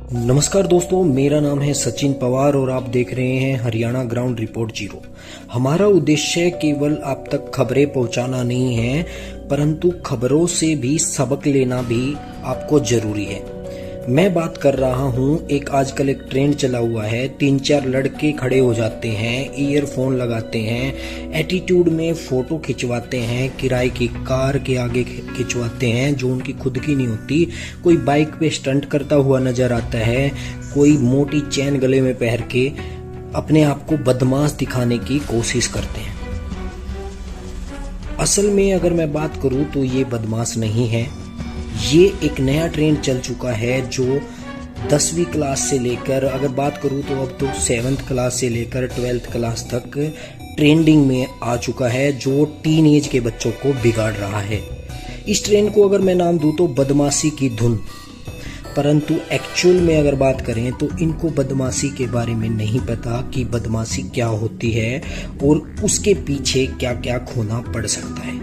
नमस्कार दोस्तों, मेरा नाम है सचिन पवार और आप देख रहे हैं हरियाणा ग्राउंड रिपोर्ट जीरो। हमारा उद्देश्य केवल आप तक खबरें पहुंचाना नहीं है, परंतु खबरों से भी सबक लेना भी आपको जरूरी है। मैं बात कर रहा हूं, एक आजकल एक ट्रेंड चला हुआ है, 3-4 लड़के खड़े हो जाते हैं, ईयरफोन लगाते हैं, एटीट्यूड में फोटो खिंचवाते हैं, किराए की कार के आगे खिंचवाते हैं जो उनकी खुद की नहीं होती। कोई बाइक पे स्टंट करता हुआ नजर आता है, कोई मोटी चेन गले में पहन के अपने आप को बदमाश दिखाने की कोशिश करते हैं। असल में अगर मैं बात करूं तो ये बदमाश नहीं है, ये एक नया ट्रेंड चल चुका है जो 10वीं क्लास से लेकर, अगर बात करूं तो अब तो 7th क्लास से लेकर 12th क्लास तक ट्रेंडिंग में आ चुका है, जो टीन एज के बच्चों को बिगाड़ रहा है। इस ट्रेंड को अगर मैं नाम दूं तो बदमाशी की धुन, परंतु एक्चुअल में अगर बात करें तो इनको बदमाशी के बारे में नहीं पता कि बदमाशी क्या होती है और उसके पीछे क्या क्या खोना पड़ सकता है।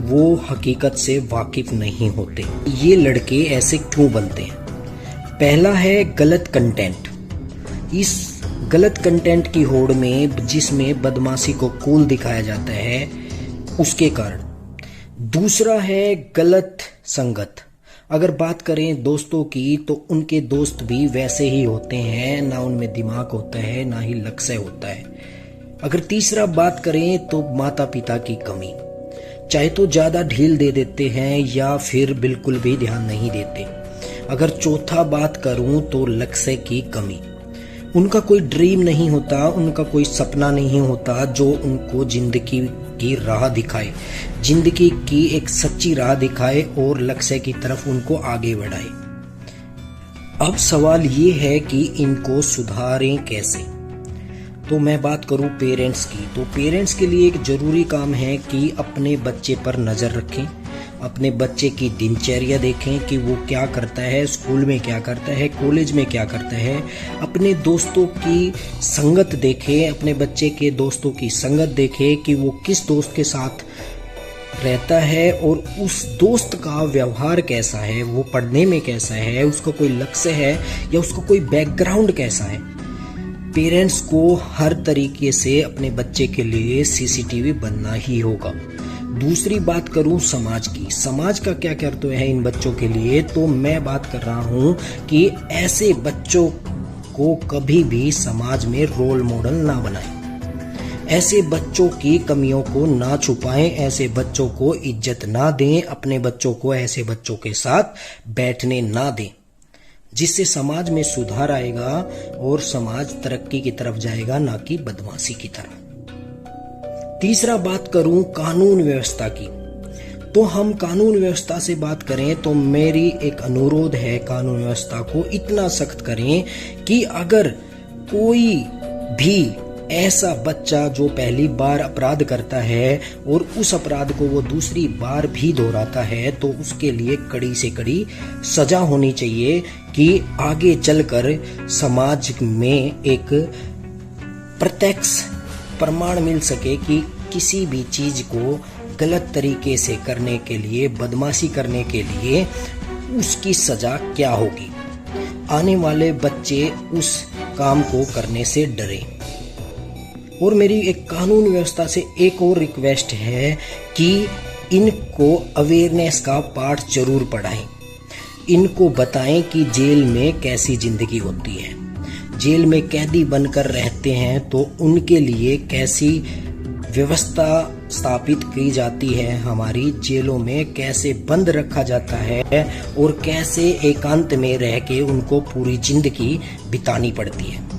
वो हकीकत से वाकिफ नहीं होते। ये लड़के ऐसे क्यों बनते हैं? पहला है गलत कंटेंट। इस गलत कंटेंट की होड़ में जिसमें बदमाशी को कूल दिखाया जाता है, उसके कारण। दूसरा है गलत संगत। अगर बात करें दोस्तों की तो उनके दोस्त भी वैसे ही होते हैं, ना उनमें दिमाग होता है ना ही लक्ष्य होता है। अगर तीसरा बात करें तो माता पिता की कमी, चाहे तो ज्यादा ढील दे देते हैं या फिर बिल्कुल भी ध्यान नहीं देते। अगर चौथा बात करूं तो लक्ष्य की कमी, उनका कोई ड्रीम नहीं होता, उनका कोई सपना नहीं होता जो उनको जिंदगी की राह दिखाए, जिंदगी की एक सच्ची राह दिखाए और लक्ष्य की तरफ उनको आगे बढ़ाए। अब सवाल ये है कि इनको सुधारें कैसे? तो मैं बात करूं पेरेंट्स की, तो पेरेंट्स के लिए एक जरूरी काम है कि अपने बच्चे पर नजर रखें, अपने बच्चे की दिनचर्या देखें कि वो क्या करता है, स्कूल में क्या करता है, कॉलेज में क्या करता है, अपने दोस्तों की संगत देखें, अपने बच्चे के दोस्तों की संगत देखें कि वो किस दोस्त के साथ रहता है और उस दोस्त का व्यवहार कैसा है, वो पढ़ने में कैसा है, उसका कोई लक्ष्य है या उसका कोई बैकग्राउंड कैसा है। पेरेंट्स को हर तरीके से अपने बच्चे के लिए सीसीटीवी बनना ही होगा। दूसरी बात करूं समाज की, समाज का क्या कर्तव्य है इन बच्चों के लिए, तो मैं बात कर रहा हूं कि ऐसे बच्चों को कभी भी समाज में रोल मॉडल ना बनाएं, ऐसे बच्चों की कमियों को ना छुपाएं, ऐसे बच्चों को इज्जत ना दें, अपने बच्चों को ऐसे बच्चों के साथ बैठने ना दें, जिससे समाज में सुधार आएगा और समाज तरक्की की तरफ जाएगा, ना कि बदमाशी की तरफ। तीसरा बात करूं कानून व्यवस्था की, तो हम कानून व्यवस्था से बात करें तो मेरी एक अनुरोध है, कानून व्यवस्था को इतना सख्त करें कि अगर कोई भी ऐसा बच्चा जो पहली बार अपराध करता है और उस अपराध को वो दूसरी बार भी दोहराता है तो उसके लिए कड़ी से कड़ी सजा होनी चाहिए कि आगे चलकर समाज में एक प्रत्यक्ष प्रमाण मिल सके कि किसी भी चीज को गलत तरीके से करने के लिए, बदमाशी करने के लिए उसकी सजा क्या होगी। आने वाले बच्चे उस काम को करने से डरे। और मेरी एक कानून व्यवस्था से एक और रिक्वेस्ट है कि इनको अवेयरनेस का पाठ जरूर पढ़ाएं, इनको बताएं कि जेल में कैसी जिंदगी होती है, जेल में कैदी बनकर रहते हैं तो उनके लिए कैसी व्यवस्था स्थापित की जाती है, हमारी जेलों में कैसे बंद रखा जाता है और कैसे एकांत में रह के उनको पूरी जिंदगी बितानी पड़ती है।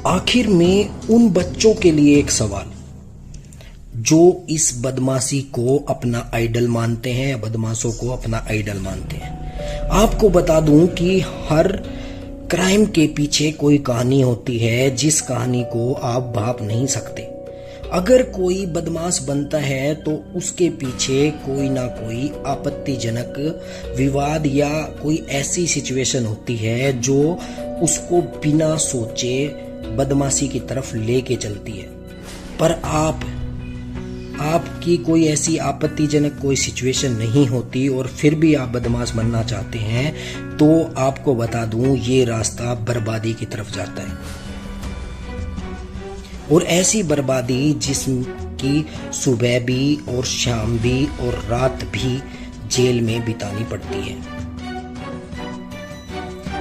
आखिर में उन बच्चों के लिए एक सवाल जो इस बदमाशी को अपना आइडल मानते हैं, बदमाशों को अपना आइडल मानते हैं। आपको बता दूं कि हर क्राइम के पीछे कोई कहानी होती है जिस कहानी को आप भाप नहीं सकते। अगर कोई बदमाश बनता है तो उसके पीछे कोई ना कोई आपत्तिजनक विवाद या कोई ऐसी सिचुएशन होती है जो उसको बिना सोचे बदमाशी की तरफ लेके चलती है। पर आप आपकी कोई ऐसी आपत्तिजनक कोई सिचुएशन नहीं होती और फिर भी आप बदमाश बनना चाहते हैं, तो आपको बता दूं ये रास्ता बर्बादी की तरफ जाता है। और ऐसी बर्बादी जिसकी सुबह भी और शाम भी और रात भी जेल में बितानी पड़ती है।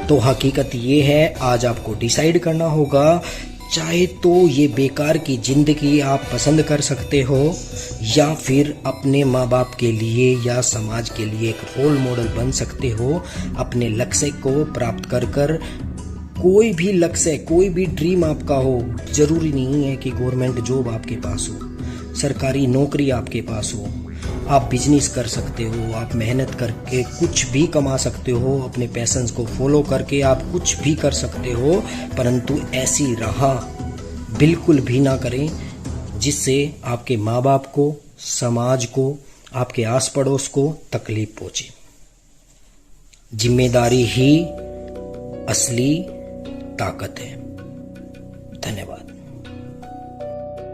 तो हकीकत ये है, आज आपको डिसाइड करना होगा, चाहे तो ये बेकार की जिंदगी आप पसंद कर सकते हो या फिर अपने माँ बाप के लिए या समाज के लिए एक रोल मॉडल बन सकते हो। अपने लक्ष्य को प्राप्त कर कर, कोई भी लक्ष्य, कोई भी ड्रीम आपका हो, जरूरी नहीं है कि गवर्नमेंट जॉब आपके पास हो, सरकारी नौकरी आपके पास हो। आप बिजनेस कर सकते हो, आप मेहनत करके कुछ भी कमा सकते हो, अपने पैशंस को फॉलो करके आप कुछ भी कर सकते हो, परंतु ऐसी राह बिल्कुल भी ना करें जिससे आपके माँ बाप को, समाज को, आपके आस पड़ोस को तकलीफ पहुंचे। जिम्मेदारी ही असली ताकत है। धन्यवाद।